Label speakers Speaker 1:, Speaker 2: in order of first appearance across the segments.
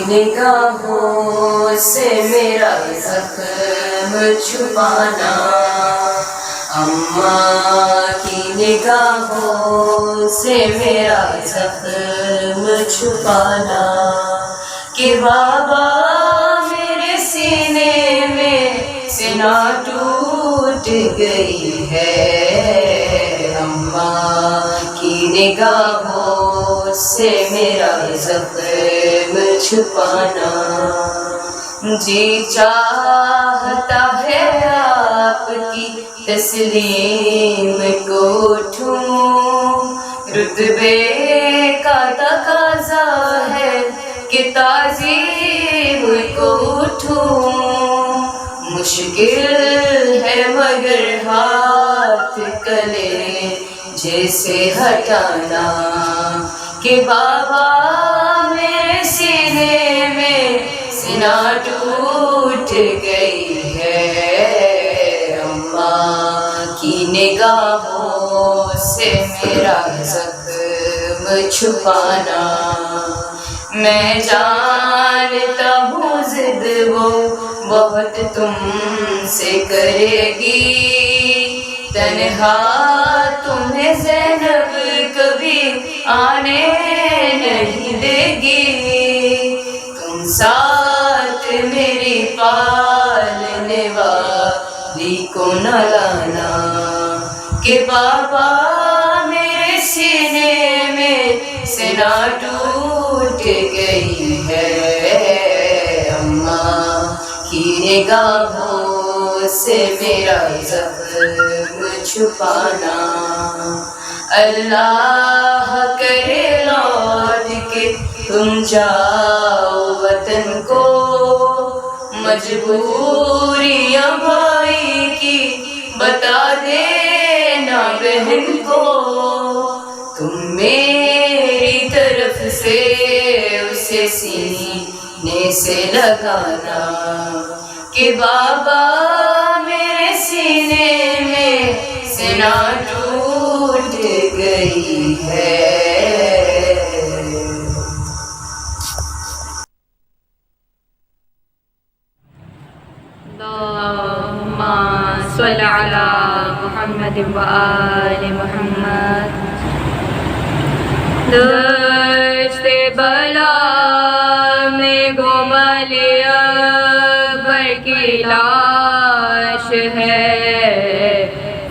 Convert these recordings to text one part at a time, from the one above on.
Speaker 1: نگاہوں سے میرا زخم چھپانا، اماں کی نگاہوں سے میرا زخم چھپانا، کہ بابا میرے سینے میں سنا ٹوٹ گئی ہے، اماں کی نگاہوں سے میرا زخم چھپانا، جی چاہتا ہے آپ کی تسلیم کو اٹھوں، رتبے کا تقاضا ہے کہ تعظیم کو اٹھوں، مشکل ہے مگر ہاتھ کلے جیسے ہٹانا، کہ بابا میرے سینے میں سنا ٹوٹ گئی ہے، اماں کی نگاہوں سے میرا زخم چھپانا، میں جانتا ہوں ضد وہ بہت تم سے کرے گی، تنہا تمہیں زینب کبھی آنے نہیں دے گی، تم ساتھ میری پالنے والی کو نہ لانا، کہ بابا میرے سینے میں سنا ٹوٹ گئی ہے، اماں کی نگاہوں سے میرا زخم چھپانا، اللہ کرے لوٹ کے تم جاؤ وطن کو، مجبوریاں بھائی کی بتا دینا بہن کو، تم میری طرف سے اسے سینے سے لگانا، کہ بابا میرے سینے میں سنا ٹوٹ گئی ہے۔
Speaker 2: اللہم صلی علی محمد و آل محمد۔ دشت بلا میں گم علی اکبر کی لاش ہے،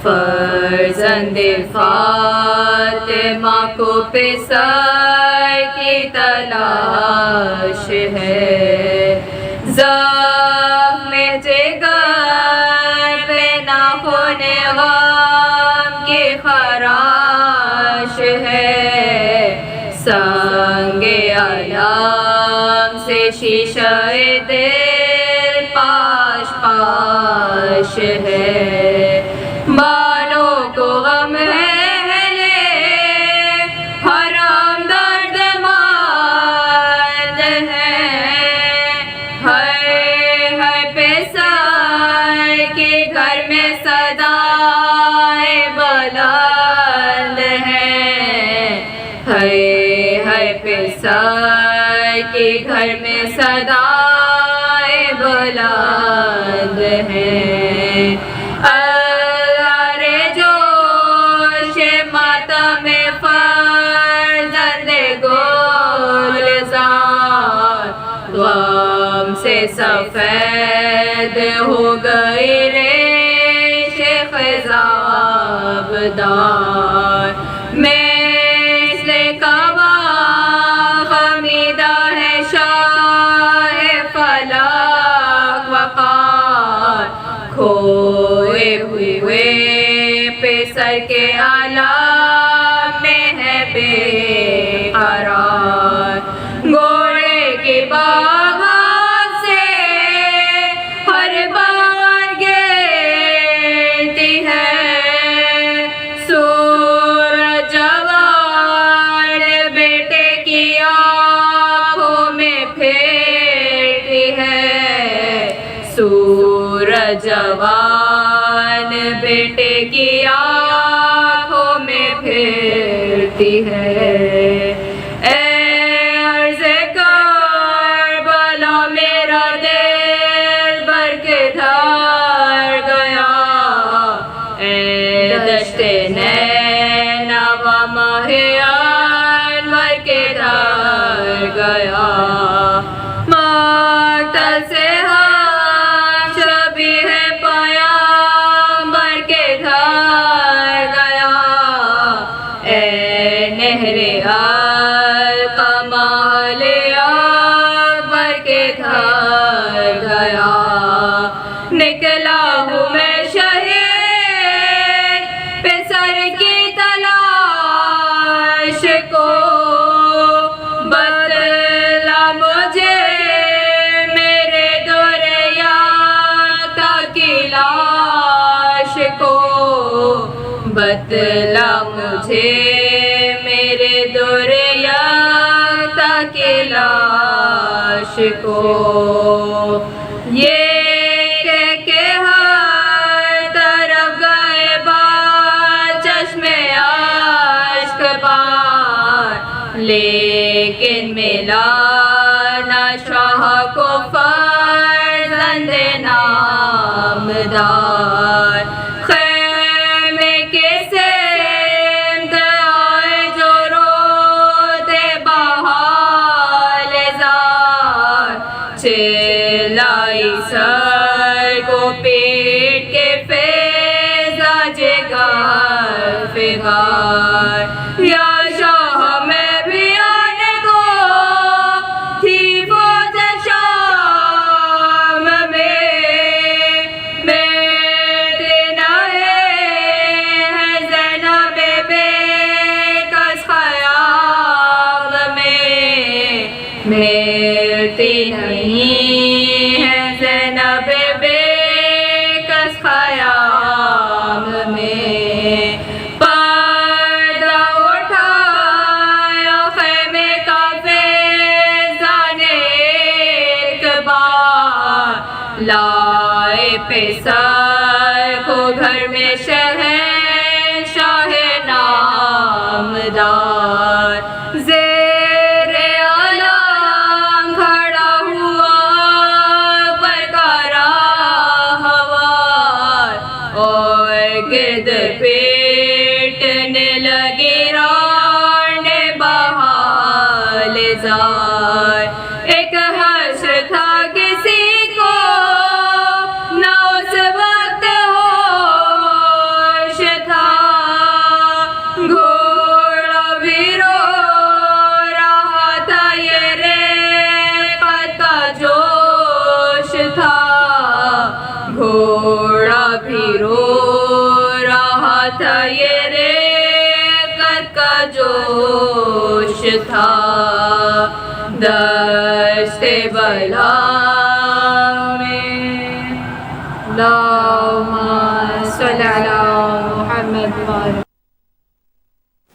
Speaker 2: فرزند فاطمہ کو پسر کی تلاش ہے، زخم جگر پہ ناخن غم کی خراش ہے، سنگ علم سے شیشہ دل پاش پاش ہے، بالوں کو غم ہے حرام درد مند ہے، ہر پیسہ کے گھر میں صدائے بلند ہے، ہر پیسہ کے گھر میں صدائے بلند ہے، اللہ رے جوش ماتم فرزند گلزار، غم سے سفید ہو گئی ریش خضاب دار، مثل کعبہ خمیدہ ہے شاہ فلک وقار، کھوئے ہوئے پیسر کے عالم میں ہے بے قرار، گھوڑے کی باگھ سے ہر بار گرتی ہے، سورج جوان بیٹے کی آنکھوں میں پھرتی ہے، سورج جوان بیٹے کی آنکھوں میں پھرتی ہے، اے عرض کرب گیا مقتل سے ہم شبیہ پیامبر کے گھر گیا اے نہر القمہ اکبر کے گھر گیا نکلا ہوں میں شہید پہ سر کی تلاش کو بدلا مجھے میرے دور یافتہ کی لاش کو بدلا مجھے میرے دور یافتہ کی لاش کو یہ کہہ کے ہر طرف گئے باد چشمے اشک بار لیکن ملا نہ شاہ کو فرزند نامدار خیمے کے سمت آئے جو روتے بحال زار چلائی سر کو پیٹ کے فیضا جگر فغار یا شاہ میں بھی آنے کو تھی فوج شام میں بیٹے نہ ہے زینب بے کس خیام میں ملتی نہیں ہے زینب بے کس خیام میں پردہ اٹھایا خیمے کا فیضان ایک بار لائے پہ سر کو گھر میں شہنشاہ نامدار زیر علم کھڑا ہوا اکبر کا راہوار اور گرد پیٹنے لگی رانے بحال زار ایک حشر تھا کسی کو نہ اس وقت ہوش تھا گھوڑا بھی رو رہا تھا یہ ریقت کا جوش تھا گھوڑا بھی رو رہا تھا یہ ریقت کا جوش تھا دشت بلا میں اللہم صلی علی محمد وعلی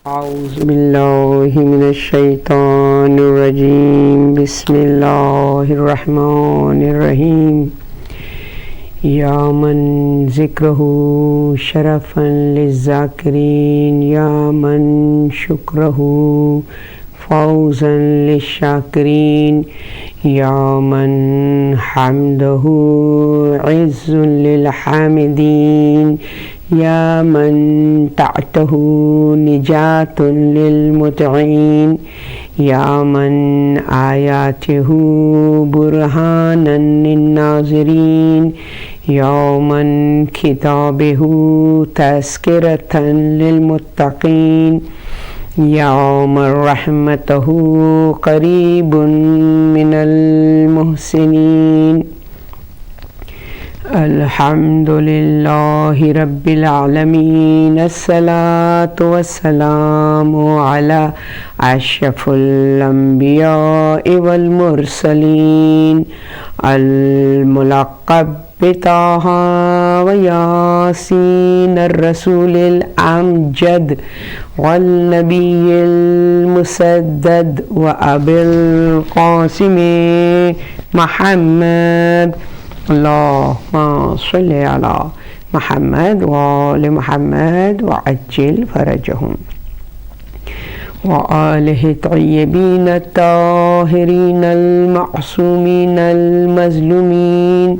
Speaker 3: اعوذ باللہ من الشیطان الرجیم بسم اللہ الرحمن الرحیم یا من ذکرہ شرفا للذاکرین یا من شکرہ فوزا للشاکرین یا من حمدہ عز للحامدین یا من تعتہ نجات للمطعین یا من آیاتہ برہانا للناظرین یا من کتابہ تذکرۃ للمتقین یا من رحمتہ قریب من المحسنین الحمد للہ رب العالمین الصلاة والسلام علی اشرف الانبیاء والمرسلین الملقب بطہ ویاسین الرسول الامجد والنبی المسدد وابی القاسم محمد اللهم صل على محمد وآل محمد وعجل فرجهم وآله الطيبين الطاهرين المعصومين المظلومين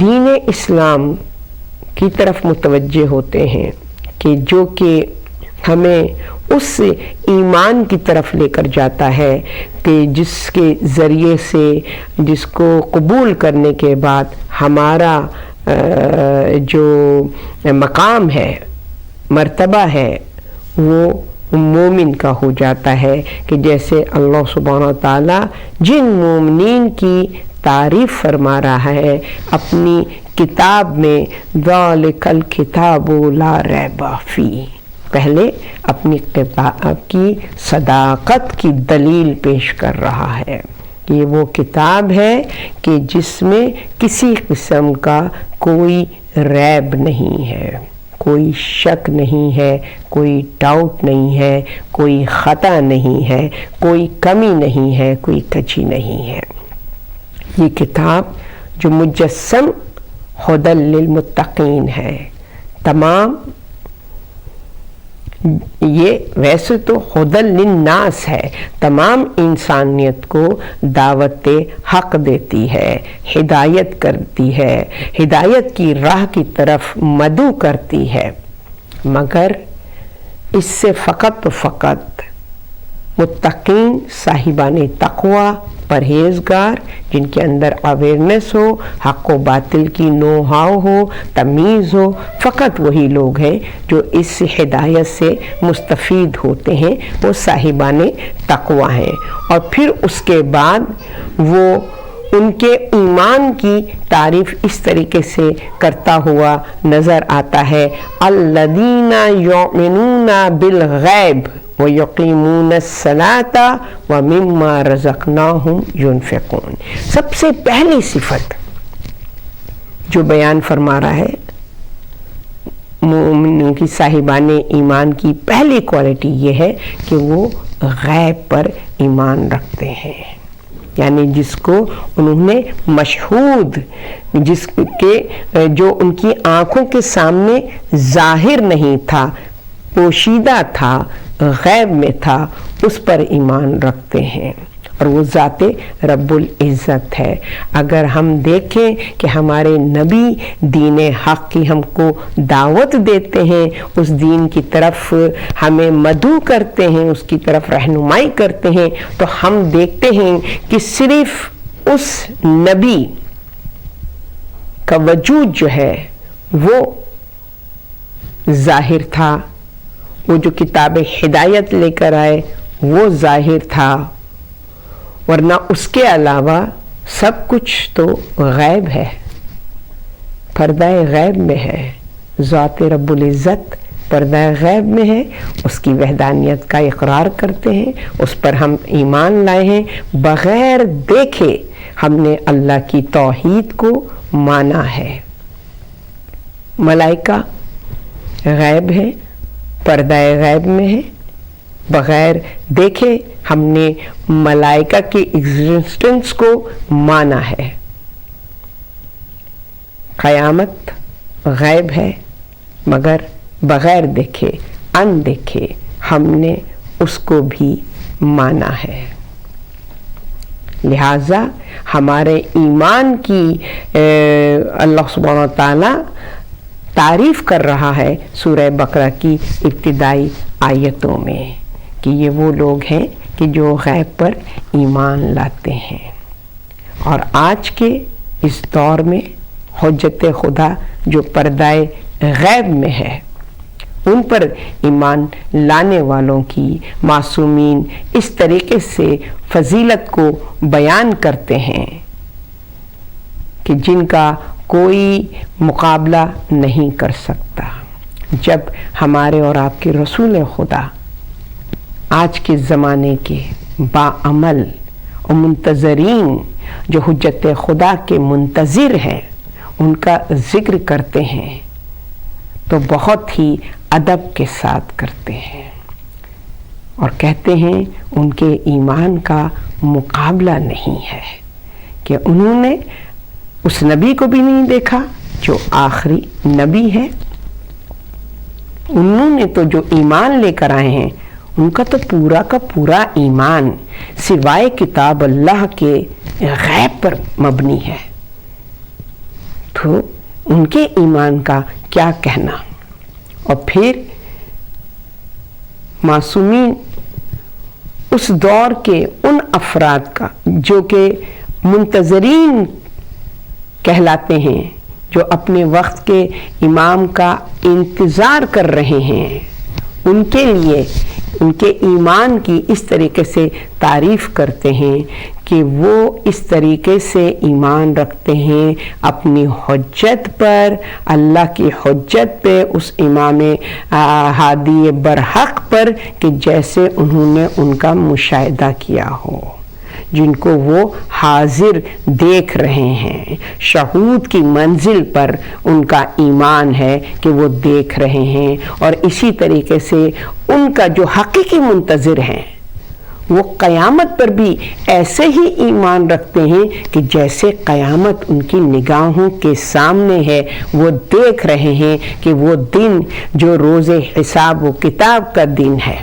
Speaker 3: دین اسلام کی طرف متوجہ ہوتے ہیں کہ جو کہ ہمیں اس ایمان کی طرف لے کر جاتا ہے کہ جس کے ذریعے سے جس کو قبول کرنے کے بعد ہمارا جو مقام ہے، مرتبہ ہے، وہ مومن کا ہو جاتا ہے، کہ جیسے اللہ سبحانہ و تعالیٰ جن مومنین کی تعریف فرما رہا ہے اپنی کتاب میں، ذالک الکتاب لا ریب فیہ، پہلے اپنی کتاب کی صداقت کی دلیل پیش کر رہا ہے۔ یہ وہ کتاب ہے کہ جس میں کسی قسم کا کوئی ریب نہیں ہے، کوئی شک نہیں ہے، کوئی ڈاؤٹ نہیں ہے، کوئی خطا نہیں ہے، کوئی کمی نہیں ہے، کوئی کچی نہیں ہے۔ یہ کتاب جو مجسم ہدی للمتقین ہے، تمام یہ ویسے تو ہدی للناس ہے، تمام انسانیت کو دعوت حق دیتی ہے، ہدایت کرتی ہے، ہدایت کی راہ کی طرف مدعو کرتی ہے، مگر اس سے فقط متقین، صاحبان تقوی، پرہیزگار، جن کے اندر اویئرنس ہو، حق و باطل کی نو ہاؤ ہو، تمیز ہو، فقط وہی لوگ ہیں جو اس ہدایت سے مستفید ہوتے ہیں، وہ صاحبان تقوی ہیں۔ اور پھر اس کے بعد وہ ان کے ایمان کی تعریف اس طریقے سے کرتا ہوا نظر آتا ہے، الذین یؤمنون بالغیب وَيُقِيمُونَ الصَّلَاةَ وَمِمَّا رَزَقْنَاهُمْ يُنْفِقُونَ۔ سب سے پہلی صفت جو بیان فرما رہا ہے مومنوں کی، صاحبان ایمان کی پہلی کوالٹی یہ ہے کہ وہ غیب پر ایمان رکھتے ہیں، یعنی جس کو انہوں نے مشہود، جس کے جو ان کی آنکھوں کے سامنے ظاہر نہیں تھا، پوشیدہ تھا، غیب میں تھا، اس پر ایمان رکھتے ہیں، اور وہ ذات رب العزت ہے۔ اگر ہم دیکھیں کہ ہمارے نبی دین حق کی ہم کو دعوت دیتے ہیں، اس دین کی طرف ہمیں مدعو کرتے ہیں، اس کی طرف رہنمائی کرتے ہیں، تو ہم دیکھتے ہیں کہ صرف اس نبی کا وجود جو ہے وہ ظاہر تھا، وہ جو کتاب ہدایت لے کر آئے وہ ظاہر تھا، ورنہ اس کے علاوہ سب کچھ تو غیب ہے، پردہ غیب میں ہے۔ ذات رب العزت پردہ غیب میں ہے، اس کی وحدانیت کا اقرار کرتے ہیں، اس پر ہم ایمان لائے ہیں، بغیر دیکھے ہم نے اللہ کی توحید کو مانا ہے۔ ملائکہ غیب ہے، پردہ غیب میں ہے، بغیر دیکھے ہم نے ملائکہ کی ایگزسٹنس کو مانا ہے۔ قیامت غیب ہے، مگر بغیر دیکھے، ان دیکھے ہم نے اس کو بھی مانا ہے۔ لہٰذا ہمارے ایمان کی اللہ سبحانہ و تعالی تعریف کر رہا ہے سورہ بقرہ کی ابتدائی آیتوں میں، کہ یہ وہ لوگ ہیں کہ جو غیب پر ایمان لاتے ہیں۔ اور آج کے اس دور میں حجت خدا جو پردہ غیب میں ہے، ان پر ایمان لانے والوں کی معصومین اس طریقے سے فضیلت کو بیان کرتے ہیں کہ جن کا کوئی مقابلہ نہیں کر سکتا۔ جب ہمارے اور آپ کے رسول خدا آج کے زمانے کے باعمل اور منتظرین جو حجت خدا کے منتظر ہیں ان کا ذکر کرتے ہیں تو بہت ہی ادب کے ساتھ کرتے ہیں، اور کہتے ہیں ان کے ایمان کا مقابلہ نہیں ہے، کہ انہوں نے اس نبی کو بھی نہیں دیکھا جو آخری نبی ہے، انہوں نے تو جو ایمان لے کر آئے ہیں ان کا تو پورا کا پورا ایمان سوائے کتاب اللہ کے غیب پر مبنی ہے۔ تو ان کے ایمان کا کیا کہنا. اور پھر معصومین اس دور کے ان افراد کا جو کہ منتظرین کہلاتے ہیں، جو اپنے وقت کے امام کا انتظار کر رہے ہیں، ان کے لیے ان کے ایمان کی اس طریقے سے تعریف کرتے ہیں کہ وہ اس طریقے سے ایمان رکھتے ہیں اپنی حجت پر، اللہ کی حجت پہ، اس امام ہادی برحق پر، کہ جیسے انہوں نے ان کا مشاہدہ کیا ہو، جن کو وہ حاضر دیکھ رہے ہیں. شہود کی منزل پر ان کا ایمان ہے کہ وہ دیکھ رہے ہیں. اور اسی طریقے سے ان کا جو حقیقی منتظر ہیں وہ قیامت پر بھی ایسے ہی ایمان رکھتے ہیں کہ جیسے قیامت ان کی نگاہوں کے سامنے ہے. وہ دیکھ رہے ہیں کہ وہ دن جو روز حساب و کتاب کا دن ہے،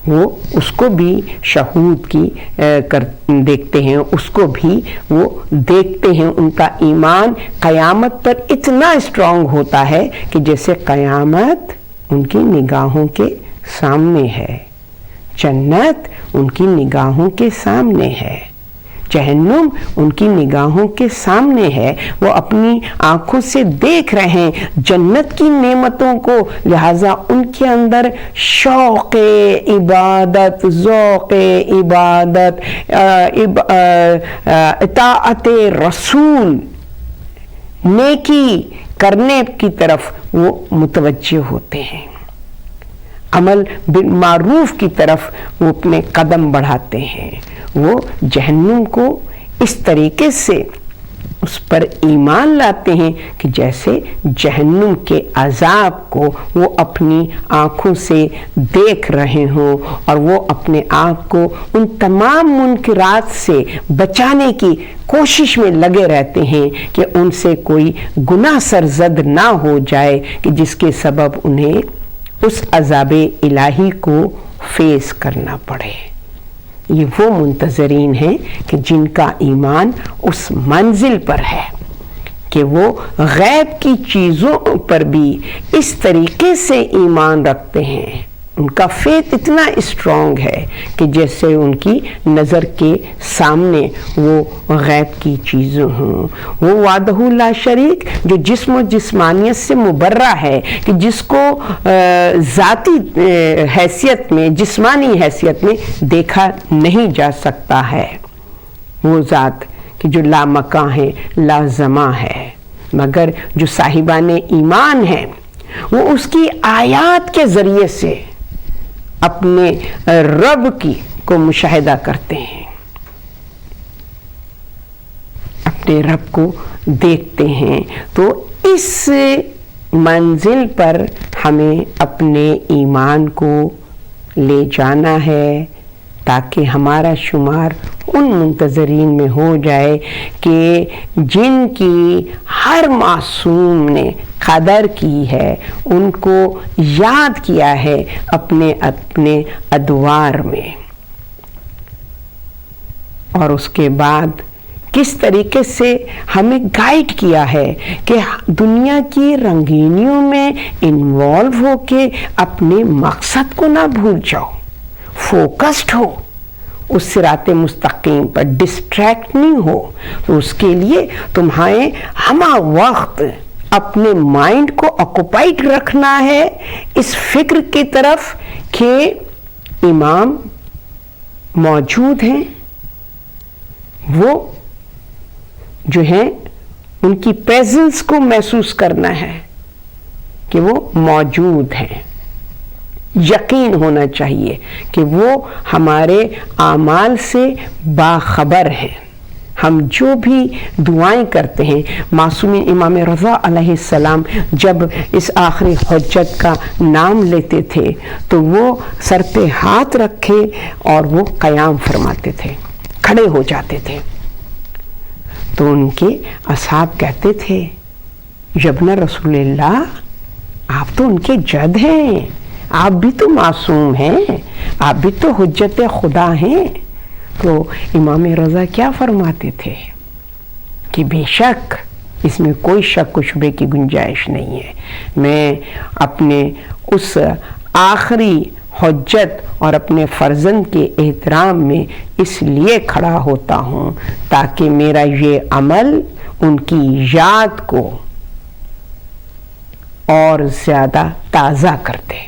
Speaker 3: وہ اس کو بھی شہود کی دیکھتے ہیں، اس کو بھی وہ دیکھتے ہیں. ان کا ایمان قیامت پر اتنا اسٹرانگ ہوتا ہے کہ جیسے قیامت ان کی نگاہوں کے سامنے ہے، جنت ان کی نگاہوں کے سامنے ہے، جہنم ان کی نگاہوں کے سامنے ہے. وہ اپنی آنکھوں سے دیکھ رہے ہیں جنت کی نعمتوں کو، لہٰذا ان کے اندر شوق عبادت، ذوق عبادت، اطاعت رسول، نیکی کرنے کی طرف وہ متوجہ ہوتے ہیں، عمل بالمعروف کی طرف وہ اپنے قدم بڑھاتے ہیں. وہ جہنم کو اس طریقے سے اس پر ایمان لاتے ہیں کہ جیسے جہنم کے عذاب کو وہ اپنی آنکھوں سے دیکھ رہے ہوں، اور وہ اپنے آپ کو ان تمام منکرات سے بچانے کی کوشش میں لگے رہتے ہیں کہ ان سے کوئی گناہ سرزد نہ ہو جائے کہ جس کے سبب انہیں اس عذاب الہی کو فیس کرنا پڑے. یہ وہ منتظرین ہیں کہ جن کا ایمان اس منزل پر ہے کہ وہ غیب کی چیزوں پر بھی اس طریقے سے ایمان رکھتے ہیں. ان کا فیتھ اتنا اسٹرانگ ہے کہ جیسے ان کی نظر کے سامنے وہ غیب کی چیزیں ہوں. وہ وحدہ لا شریک جو جسم و جسمانیت سے مبرہ ہے، کہ جس کو ذاتی حیثیت میں، جسمانی حیثیت میں دیکھا نہیں جا سکتا ہے. وہ ذات کہ جو لا مکان ہے، لا زمان ہے، مگر جو صاحبان ایمان ہیں وہ اس کی آیات کے ذریعے سے اپنے رب کی کو مشاہدہ کرتے ہیں، اپنے رب کو دیکھتے ہیں. تو اس منزل پر ہمیں اپنے ایمان کو لے جانا ہے تاکہ ہمارا شمار ان منتظرین میں ہو جائے کہ جن کی ہر معصوم نے قدر کی ہے، ان کو یاد کیا ہے اپنے اپنے ادوار میں، اور اس کے بعد کس طریقے سے ہمیں گائیڈ کیا ہے کہ دنیا کی رنگینیوں میں انوالو ہو کے اپنے مقصد کو نہ بھول جاؤ، فوکسڈ ہو اس صراط مستقیم پر، ڈسٹریکٹ نہیں ہو. تو اس کے لیے تمہیں ہمہ وقت اپنے مائنڈ کو آکوپائڈ رکھنا ہے اس فکر کی طرف کہ امام موجود ہیں، وہ جو ہیں ان کی پریزنس کو محسوس کرنا ہے کہ وہ موجود ہیں. یقین ہونا چاہیے کہ وہ ہمارے اعمال سے باخبر ہیں. ہم جو بھی دعائیں کرتے ہیں، معصوم امام رضا علیہ السلام جب اس آخری حجت کا نام لیتے تھے تو وہ سر پہ ہاتھ رکھے اور وہ قیام فرماتے تھے، کھڑے ہو جاتے تھے. تو ان کے اصحاب کہتے تھے ابن رسول اللہ، آپ تو ان کے جد ہیں، آپ بھی تو معصوم ہیں، آپ بھی تو حجت خدا ہیں. تو امام رضا کیا فرماتے تھے کہ بے شک اس میں کوئی شک و شبے کی گنجائش نہیں ہے، میں اپنے اس آخری حجت اور اپنے فرزند کے احترام میں اس لیے کھڑا ہوتا ہوں تاکہ میرا یہ عمل ان کی یاد کو اور زیادہ تازہ کر دے۔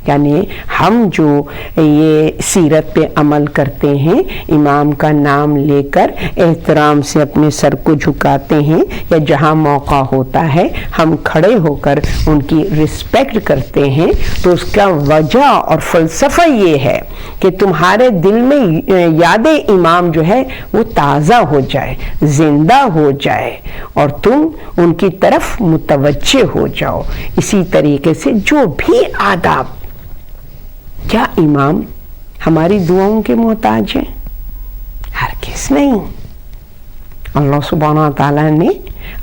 Speaker 3: یعنی ہم جو یہ سیرت پہ عمل کرتے ہیں، امام کا نام لے کر احترام سے اپنے سر کو جھکاتے ہیں، یا جہاں موقع ہوتا ہے ہم کھڑے ہو کر ان کی رسپیکٹ کرتے ہیں، تو اس کا وجہ اور فلسفہ یہ ہے کہ تمہارے دل میں یاد امام جو ہے وہ تازہ ہو جائے، زندہ ہو جائے، اور تم ان کی طرف متوجہ ہو جاؤ۔ اسی طریقے سے جو بھی آداب، کیا امام ہماری دعاؤں کے محتاج ہیں؟ ہرگز نہیں۔ اللہ سبحانہ تعالیٰ نے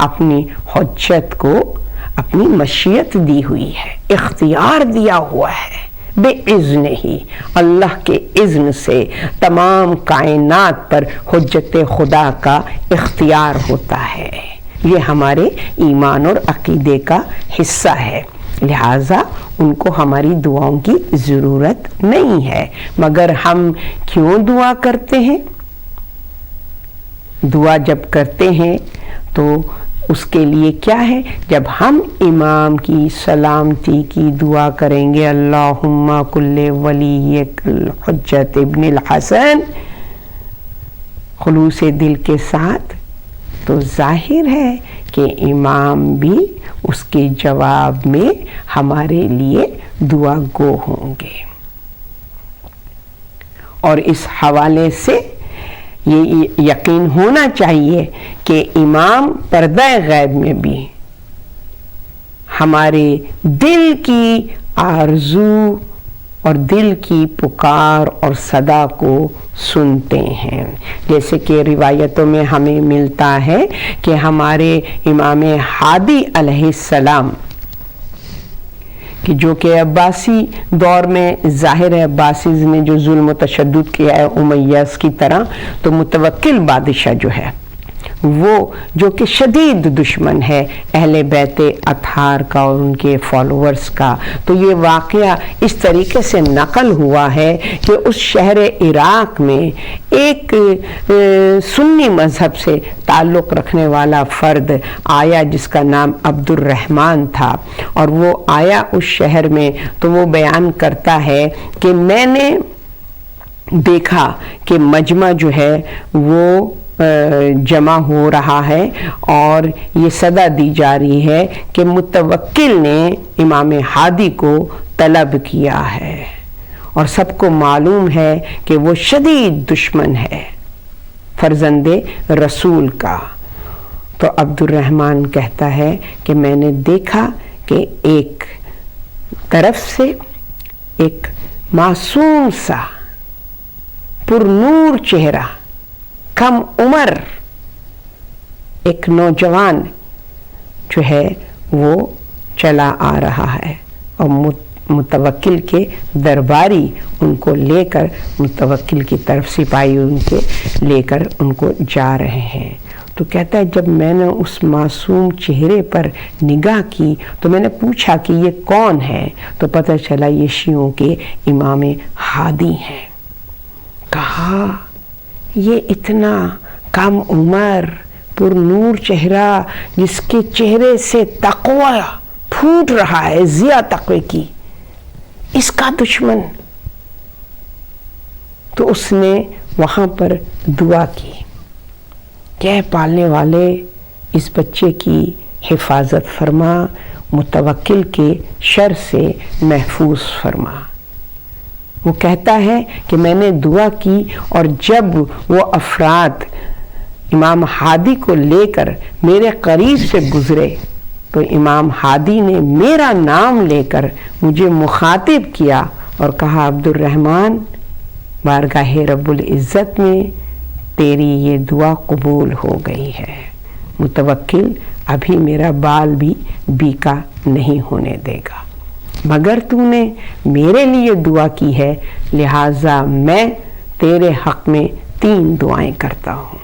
Speaker 3: اپنی حجت کو اپنی مشیت دی ہوئی ہے، اختیار دیا ہوا ہے، بے اذن ہی، اللہ کے اذن سے تمام کائنات پر حجت خدا کا اختیار ہوتا ہے۔ یہ ہمارے ایمان اور عقیدے کا حصہ ہے، لہٰذا ان کو ہماری دعاؤں کی ضرورت نہیں ہے۔ مگر ہم کیوں دعا کرتے ہیں؟ دعا جب کرتے ہیں تو اس کے لیے کیا ہے؟ جب ہم امام کی سلامتی کی دعا کریں گے، اللہم کل ولیک الحجت ابن الحسن، خلوص دل کے ساتھ، تو ظاہر ہے کہ امام بھی اس کے جواب میں ہمارے لیے دعا گو ہوں گے۔ اور اس حوالے سے یہ یقین ہونا چاہیے کہ امام پردہ غیب میں بھی ہمارے دل کی آرزو اور دل کی پکار اور صدا کو سنتے ہیں۔ جیسے کہ روایتوں میں ہمیں ملتا ہے کہ ہمارے امام ہادی علیہ السلام، کہ جو کہ عباسی دور میں ظاہر ہے، عباسیز نے جو ظلم و تشدد کیا ہے امیاس کی طرح، تو متوکل بادشاہ جو ہے وہ جو کہ شدید دشمن ہے اہل بیت اطہار کا اور ان کے فالوورز کا، تو یہ واقعہ اس طریقے سے نقل ہوا ہے کہ اس شہر عراق میں ایک سنی مذہب سے تعلق رکھنے والا فرد آیا جس کا نام عبد الرحمن تھا، اور وہ آیا اس شہر میں، تو وہ بیان کرتا ہے کہ میں نے دیکھا کہ مجمع جو ہے وہ جمع ہو رہا ہے، اور یہ صدا دی جا رہی ہے کہ متوکل نے امام ہادی کو طلب کیا ہے، اور سب کو معلوم ہے کہ وہ شدید دشمن ہے فرزند رسول کا۔ تو عبد الرحمن کہتا ہے کہ میں نے دیکھا کہ ایک طرف سے ایک معصوم سا پر نور چہرہ، کم عمر ایک نوجوان جو ہے وہ چلا آ رہا ہے، اور متوکل کے درباری ان کو لے کر، متوکل کی طرف سپاہی ان کے لے کر ان کو جا رہے ہیں۔ تو کہتا ہے جب میں نے اس معصوم چہرے پر نگاہ کی تو میں نے پوچھا کہ یہ کون ہے، تو پتہ چلا یہ شیعوں کے امام ہادی ہیں۔ کہا یہ اتنا کم عمر پر نور چہرہ جس کے چہرے سے تقوی پھوٹ رہا ہے، ضیاء تقوی کی، اس کا دشمن؟ تو اس نے وہاں پر دعا کی کہ اے پالنے والے اس بچے کی حفاظت فرما، متوکل کے شر سے محفوظ فرما۔ وہ کہتا ہے کہ میں نے دعا کی، اور جب وہ افراد امام ہادی کو لے کر میرے قریب سے گزرے تو امام ہادی نے میرا نام لے کر مجھے مخاطب کیا اور کہا عبد الرحمن، بارگاہ رب العزت میں تیری یہ دعا قبول ہو گئی ہے، متوکل ابھی میرا بال بھی بیکا نہیں ہونے دے گا، مگر تو نے میرے لیے دعا کی ہے، لہٰذا میں تیرے حق میں 3 دعائیں کرتا ہوں۔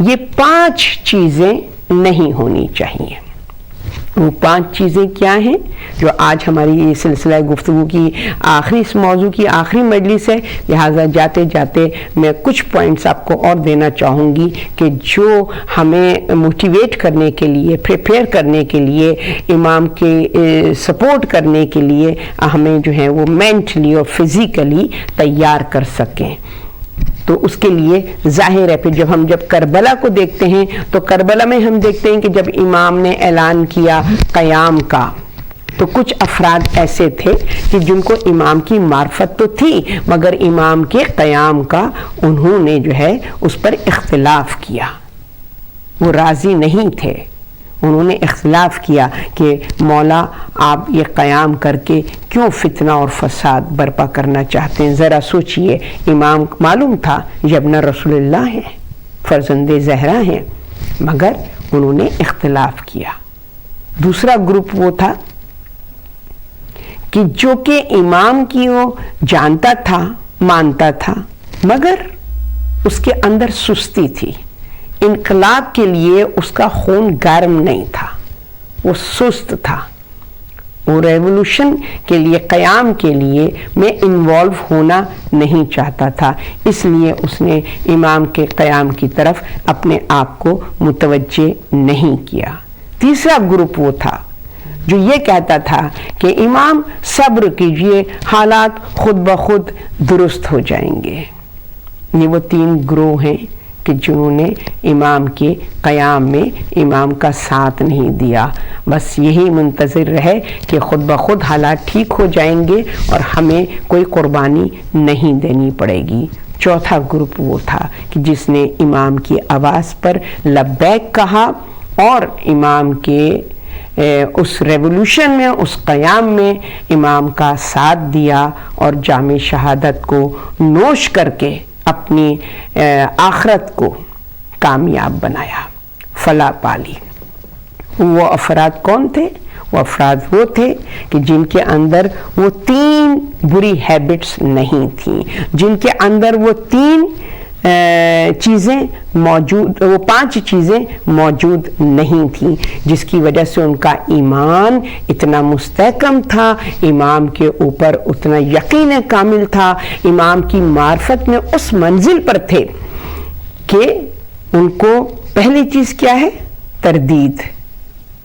Speaker 3: یہ 5 چیزیں نہیں ہونی چاہیے۔ وہ 5 چیزیں کیا ہیں جو آج ہماری یہ سلسلہ گفتگو کی آخری، اس موضوع کی آخری مجلس ہے، لہٰذا جاتے جاتے میں کچھ پوائنٹس آپ کو اور دینا چاہوں گی کہ جو ہمیں موٹیویٹ کرنے کے لیے، پریپیئر کرنے کے لیے، امام کے سپورٹ کرنے کے لیے ہمیں جو ہے وہ مینٹلی اور فزیکلی تیار کر سکیں۔ تو اس کے لیے ظاہر ہے، پھر جب کربلا کو دیکھتے ہیں تو کربلا میں ہم دیکھتے ہیں کہ جب امام نے اعلان کیا قیام کا تو کچھ افراد ایسے تھے کہ جن کو امام کی معرفت تو تھی مگر امام کے قیام کا انہوں نے جو ہے اس پر اختلاف کیا، وہ راضی نہیں تھے، انہوں نے اختلاف کیا کہ مولا آپ یہ قیام کر کے کیوں فتنہ اور فساد برپا کرنا چاہتے ہیں؟ ذرا سوچئے، امام معلوم تھا ابن رسول اللہ ہیں، فرزند زہرا ہیں، مگر انہوں نے اختلاف کیا۔ دوسرا گروپ وہ تھا کہ جو کہ امام کی وہ جانتا تھا، مانتا تھا، مگر اس کے اندر سستی تھی، انقلاب کے لیے اس کا خون گرم نہیں تھا، وہ سست تھا، وہ ریولوشن کے لیے، قیام کے لیے میں انوالو ہونا نہیں چاہتا تھا، اس لیے اس نے امام کے قیام کی طرف اپنے آپ کو متوجہ نہیں کیا۔ تیسرا گروپ وہ تھا جو یہ کہتا تھا کہ امام صبر کیجئے، حالات خود بخود درست ہو جائیں گے۔ یہ وہ 3 گروہ ہیں کہ جنہوں نے امام کے قیام میں امام کا ساتھ نہیں دیا، بس یہی منتظر رہے کہ خود بخود حالات ٹھیک ہو جائیں گے اور ہمیں کوئی قربانی نہیں دینی پڑے گی۔ چوتھا گروپ وہ تھا کہ جس نے امام کی آواز پر لبیک کہا اور امام کے اس ریولوشن میں، اس قیام میں امام کا ساتھ دیا اور جام شہادت کو نوش کر کے اپنی آخرت کو کامیاب بنایا، فلاح پالی۔ وہ افراد کون تھے؟ وہ افراد وہ تھے کہ جن کے اندر وہ 3 بری ہیبٹس نہیں تھیں، جن کے اندر وہ 3 چیزیں موجود، وہ 5 چیزیں موجود نہیں تھیں، جس کی وجہ سے ان کا ایمان اتنا مستحکم تھا، امام کے اوپر اتنا یقین کامل تھا، امام کی معرفت میں اس منزل پر تھے کہ ان کو پہلی چیز کیا ہے؟ تردید،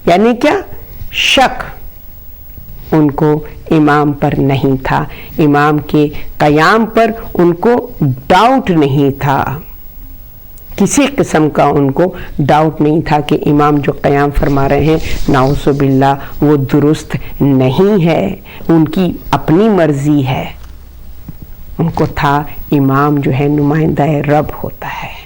Speaker 3: یعنی کیا؟ شک ان کو امام پر نہیں تھا، امام کے قیام پر ان کو ڈاؤٹ نہیں تھا، کسی قسم کا ان کو ڈاؤٹ نہیں تھا کہ امام جو قیام فرما رہے ہیں نعوذ باللہ وہ درست نہیں ہے، ان کی اپنی مرضی ہے۔ ان کو تھا امام جو ہے نمائندہ رب ہوتا ہے،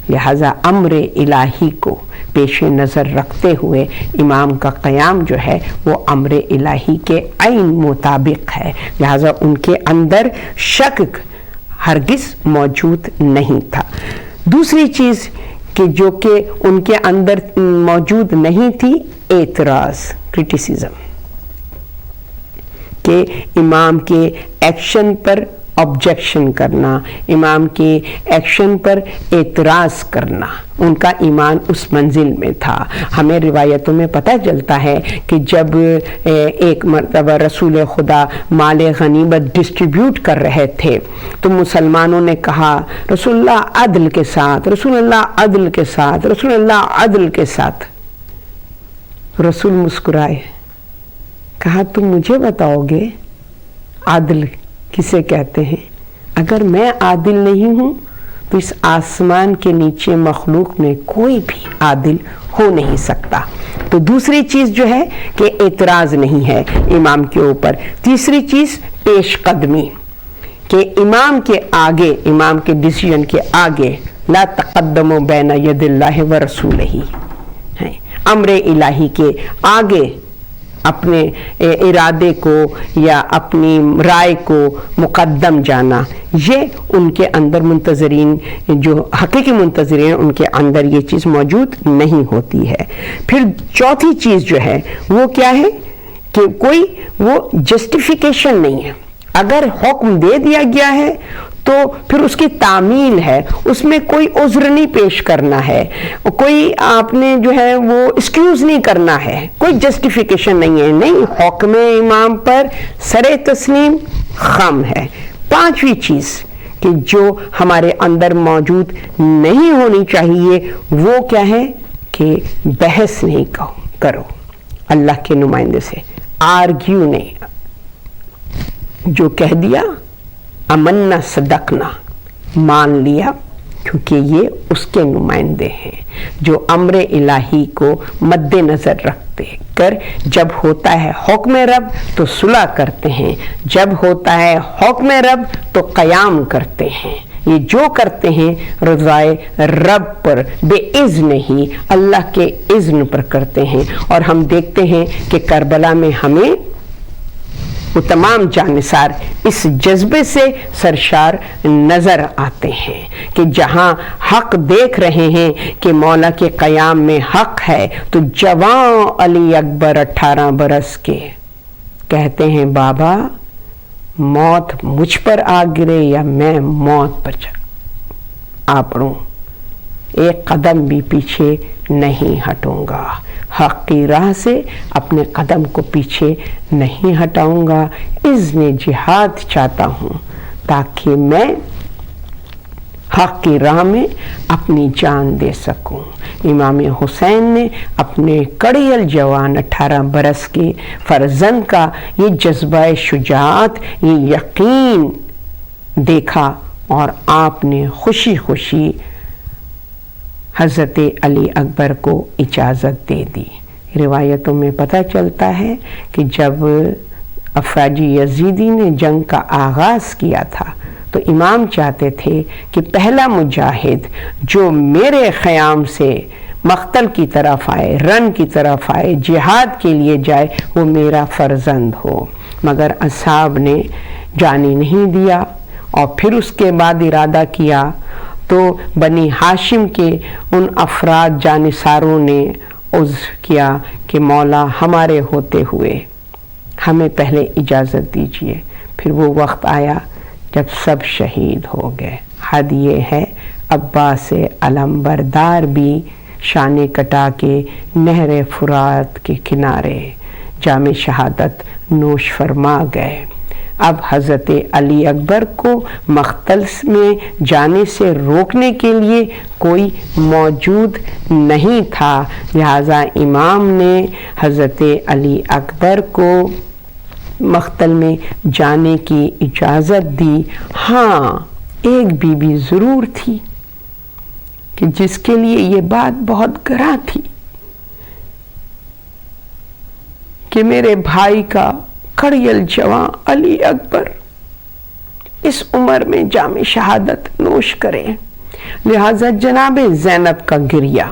Speaker 3: لہذا امر الہی کو پیش نظر رکھتے ہوئے امام کا قیام جو ہے وہ امر الہی کے عین مطابق ہے، لہذا ان کے اندر شک ہرگز موجود نہیں تھا۔ دوسری چیز کہ جو کہ ان کے اندر موجود نہیں تھی، اعتراض، کرٹیسزم، کہ امام کے ایکشن پر آبجیکشن کرنا، امام کے ایکشن پر اعتراض کرنا، ان کا ایمان اس منزل میں تھا۔ ہمیں روایتوں میں پتہ چلتا ہے کہ جب ایک مرتبہ رسول خدا مال غنیمت ڈسٹریبیوٹ کر رہے تھے تو مسلمانوں نے کہا رسول اللہ عدل کے ساتھ، رسول اللہ عدل کے ساتھ، رسول اللہ عدل کے ساتھ۔ رسول مسکرائے، کہا تم مجھے بتاؤ گے عدل کسے کہتے ہیں؟ اگر میں عادل نہیں ہوں تو اس آسمان کے نیچے مخلوق میں کوئی بھی عادل ہو نہیں سکتا۔ تو دوسری چیز جو ہے کہ اعتراض نہیں ہے امام کے اوپر۔ تیسری چیز پیش قدمی، کہ امام کے آگے، امام کے ڈیسیژن کے آگے لا تقدموا بین ید اللہ و رسولہ، امر الہی کے آگے اپنے ارادے کو یا اپنی رائے کو مقدم جانا، یہ ان کے اندر منتظرین، جو حقیقی منتظرین، ان کے اندر یہ چیز موجود نہیں ہوتی ہے۔ پھر چوتھی چیز جو ہے وہ کیا ہے کہ کوئی وہ جسٹیفیکیشن نہیں ہے، اگر حکم دے دیا گیا ہے تو پھر اس کی تعمیل ہے، اس میں کوئی عذر نہیں پیش کرنا ہے، کوئی آپ نے جو ہے وہ ایکسکیوز نہیں کرنا ہے، کوئی جسٹیفیکیشن نہیں ہے، نہیں، حکم امام پر سر تسلیم خم ہے۔ پانچویں چیز کہ جو ہمارے اندر موجود نہیں ہونی چاہیے وہ کیا ہے کہ بحث نہیں کرو اللہ کے نمائندے سے، آرگیو نہیں، جو کہہ دیا امنا صدقنا، مان لیا، کیونکہ یہ اس کے نمائندے ہیں جو امر الہی کو مد نظر رکھتے کر جب ہوتا ہے حکم رب تو صلح کرتے ہیں، جب ہوتا ہے حکم رب تو قیام کرتے ہیں، یہ جو کرتے ہیں رضائے رب پر بے اذن ہی اللہ کے اذن پر کرتے ہیں۔ اور ہم دیکھتے ہیں کہ کربلا میں ہمیں وہ تمام جانثار اس جذبے سے سرشار نظر آتے ہیں کہ جہاں حق دیکھ رہے ہیں کہ مولا کے قیام میں حق ہے تو جوان علی اکبر 18 برس کے کہتے ہیں بابا موت مجھ پر آ گرے یا میں موت پر آ پڑوں، ایک قدم بھی پیچھے نہیں ہٹوں گا، حق کی راہ سے اپنے قدم کو پیچھے نہیں ہٹاؤں گا، اذن جہاد چاہتا ہوں تاکہ میں حق کی راہ میں اپنی جان دے سکوں۔ امام حسین نے اپنے کڑیل جوان 18 برس کے فرزند کا یہ جذبہ شجاعت، یہ یقین دیکھا اور آپ نے خوشی خوشی حضرت علی اکبر کو اجازت دے دی۔ روایتوں میں پتہ چلتا ہے کہ جب افراجی یزیدی نے جنگ کا آغاز کیا تھا تو امام چاہتے تھے کہ پہلا مجاہد جو میرے خیام سے مقتل کی طرف آئے، رن کی طرف آئے، جہاد کے لیے جائے، وہ میرا فرزند ہو، مگر اصحاب نے جانے نہیں دیا۔ اور پھر اس کے بعد ارادہ کیا تو بنی ہاشم کے ان افراد جانثاروں نے عذر کیا کہ مولا ہمارے ہوتے ہوئے ہمیں پہلے اجازت دیجیے۔ پھر وہ وقت آیا جب سب شہید ہو گئے۔ حد یہ ہے عباس علم بردار بھی شانے کٹا کے نہر فرات کے کنارے جام شہادت نوش فرما گئے۔ اب حضرت علی اکبر کو مقتل میں جانے سے روکنے کے لیے کوئی موجود نہیں تھا، لہذا امام نے حضرت علی اکبر کو مقتل میں جانے کی اجازت دی۔ ہاں ایک بیوی ضرور تھی کہ جس کے لیے یہ بات بہت گراں تھی کہ میرے بھائی کا کڑیل جوان علی اکبر اس عمر میں جام شہادت نوش کرے، لہذا جناب زینب کا گریہ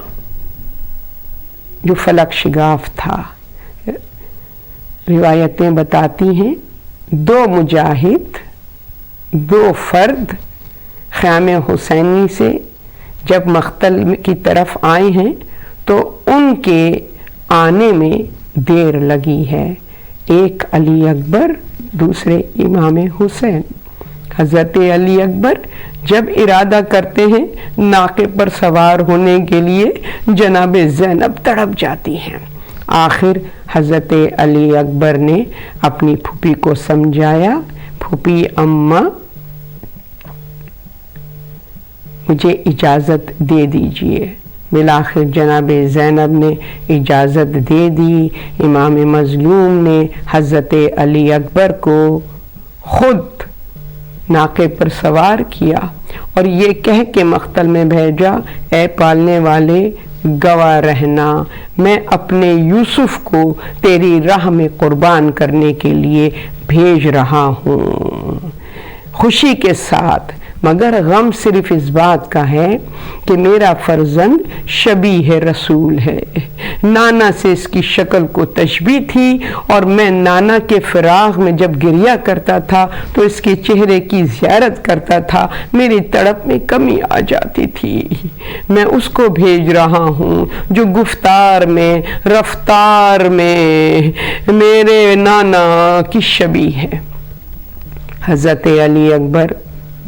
Speaker 3: جو فلک شگاف تھا۔ روایتیں بتاتی ہیں 2 مجاہد 2 فرد خیام حسینی سے جب مقتل کی طرف آئے ہیں تو ان کے آنے میں دیر لگی ہے، ایک علی اکبر دوسرے امام حسین۔ حضرت علی اکبر جب ارادہ کرتے ہیں ناقے پر سوار ہونے کے لیے جناب زینب تڑپ جاتی ہیں۔ آخر حضرت علی اکبر نے اپنی پھوپھی کو سمجھایا، پھوپھی اماں مجھے اجازت دے دیجئے۔ بالآخر جناب زینب نے اجازت دے دی۔ امام مظلوم نے حضرت علی اکبر کو خود ناقے پر سوار کیا اور یہ کہہ کے مقتل میں بھیجا، اے پالنے والے گواہ رہنا، میں اپنے یوسف کو تیری راہ میں قربان کرنے کے لیے بھیج رہا ہوں خوشی کے ساتھ، مگر غم صرف اس بات کا ہے کہ میرا فرزند شبیہ رسول ہے، نانا سے اس کی شکل کو تشبیہ تھی اور میں نانا کے فراق میں جب گریہ کرتا تھا تو اس کے چہرے کی زیارت کرتا تھا، میری تڑپ میں کمی آ جاتی تھی۔ میں اس کو بھیج رہا ہوں جو گفتار میں رفتار میں میرے نانا کی شبیہ ہے۔ حضرت علی اکبر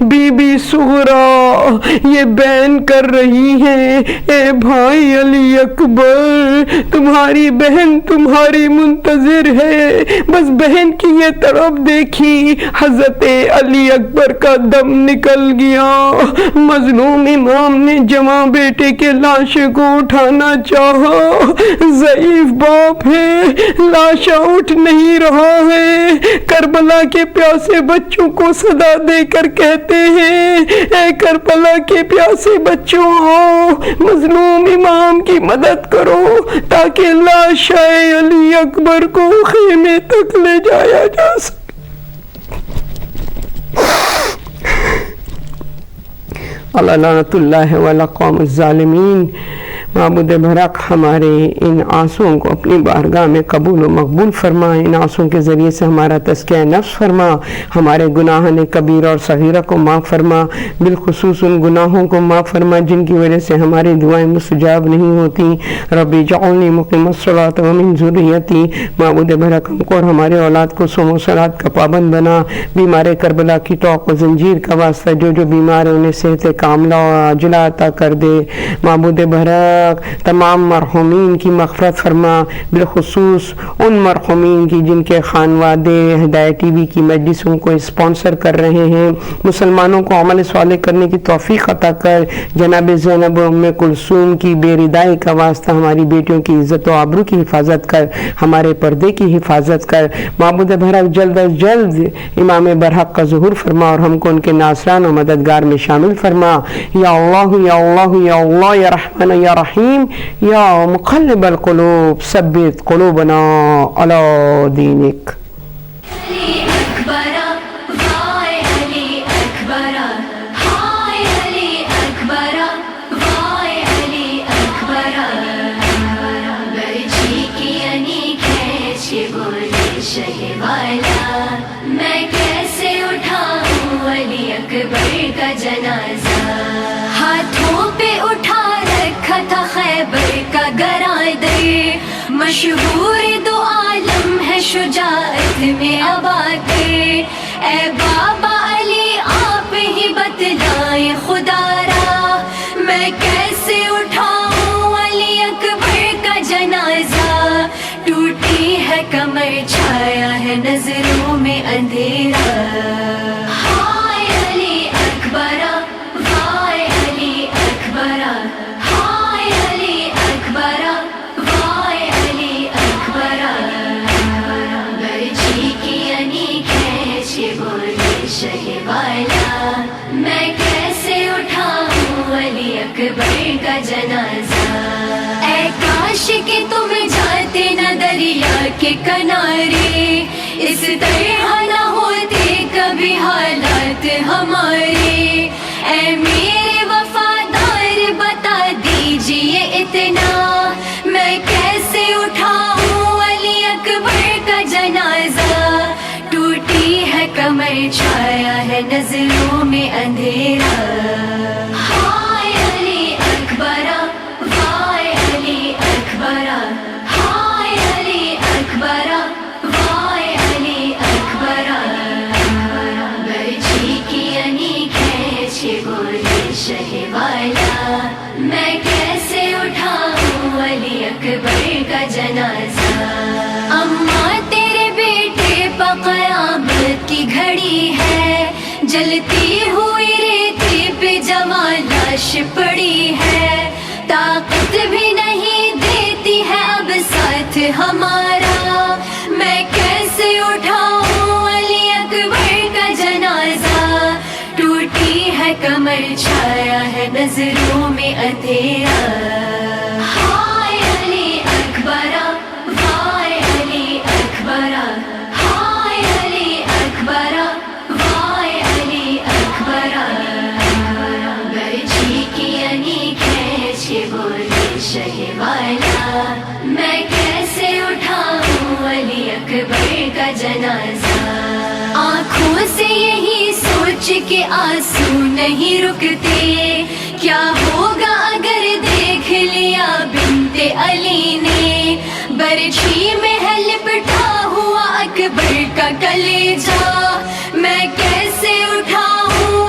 Speaker 3: بی بی سغرا یہ بیان کر رہی ہیں، اے بھائی علی اکبر، تمہاری بہن تمہاری منتظر ہے۔ بس بہن کی یہ طرف دیکھی، حضرت علی اکبر کا دم نکل گیا۔ مظلوم امام نے جوان بیٹے کے لاشے کو اٹھانا چاہا، ضعیف باپ ہے، لاشا اٹھ نہیں رہا ہے۔ کربلا کے پیاسے بچوں کو صدا دے کر کہتے ہیں، اے کربلا کے پیاسے بچوں، آؤ مظلوم امام کی مدد کرو تاکہ لاشا علی اکبر کو خیمے تک لے جایا جا سکے۔ اللہ لعنت اللہ علی قوم الظالمین۔ معبود برحق ہمارے ان آنسوؤں کو اپنی بارگاہ میں قبول و مقبول فرما، ان آنسوؤں کے ذریعے سے ہمارا تزکیہ نفس فرما، ہمارے گناہان کبیرہ اور صغیرہ کو معاف فرما، بالخصوص ان گناہوں کو معاف فرما جن کی وجہ سے ہماری دعائیں مستجاب نہیں ہوتی۔ رب اجعلنی مقیم الصلاۃ ومن ذریتی، معبود برحق ہم کو اور ہمارے اولاد کو صوم و صلاۃ کا پابند بنا۔ بیمار کربلا کی توق و زنجیر کا واسطہ جو جو بیمار ہیں انہیں صحت کاملہ و عاجلہ عطا کر دے۔ معبود برحق تمام مرحومین کی مغفرت فرما، بالخصوص ان مرحومین کی جن کے خانوادے ہدایت ٹی وی کی مجلسوں کو اسپانسر کر رہے ہیں۔ مسلمانوں کو عمل صالح کرنے کی توفیق عطا کر۔ جناب زینب و ام کلثوم کی بے ردائی کا واسطہ ہماری بیٹیوں کی عزت و آبرو کی حفاظت کر، ہمارے پردے کی حفاظت کر۔ معبود برحق جلد از جلد امام برحق کا ظہور فرما اور ہم کو ان کے ناصران و مددگار میں شامل فرما۔ یا اللہ یا اللہ یا اللہ یا رحمن یا رحیم یا مقلب القلوب ثبت قلوبنا علی دینک۔
Speaker 1: میں کیسے اٹھاؤں علی اکبر کا جنازہ، ہاتھوں پہ اٹھا رکھا تھا خیبر کا گرادے، مشہور دو عالم ہے شجاعت میں آباد، اے بابا علی آپ ہی بتلائیں خدا را، میں کیسے اٹھاؤں علی اکبر کا جنازہ، ٹوٹی ہے کمر چھایا ہے نظروں میں اندھیرا، ہائے علی اکبرا وائے علی اکبرا، ہائے علی اکبرا وائے علی اکبرا، برچی کی انی کھینچ بولے شہ والا، میں کیسے اٹھاؤں علی اکبر کا جنازہ، اے کاش کہ تم جاتے نہ دریا کے کنارے، اس طرح نہ ہوتے کبھی حالات ہمارے، اے میرے وفادار بتا دیجئے اتنا، میں کیسے اٹھاؤں علی اکبر کا جنازہ، ٹوٹی ہے کمر چھایا ہے نظروں میں اندھیرا، ہائے علی اکبرا وائے علی اکبرا، ہائے علی اکبرا وائے علی اکبرا، برچی کی انی کھینچ بولے شہ والا، میں کیسے اٹھاؤں علی اکبر کا جنازہ، اماں تیرے بیٹے پا قیامت کی گھڑی ہے، جلتی ہوئی ریتی پہ جوان لاش پڑی ہے، طاقت بھی نہیں دیتی ہے اب ساتھ ہمارا، میں کیسے اٹھاؤں علی اکبر کا جنازہ، ٹوٹی ہے کمر چھایا ہے نظروں میں اندھیرا، ہائے علی اکبرا وائے علی اکبرا، ہائے علی اکبرا وائے علی اکبرا، برچی کی انی کھینچ بولے شہ والا، میں کیسے اٹھاؤں علی اکبر کا جنازہ، آنکھوں سے یہی سوچ کے آنسو نہیں رکتے، کیا ہوگا اگر دیکھ لیا بنت علی نے، برچھی میں ہے لپٹا ہوا اکبر کا کلیجہ، میں کیسے اٹھاؤں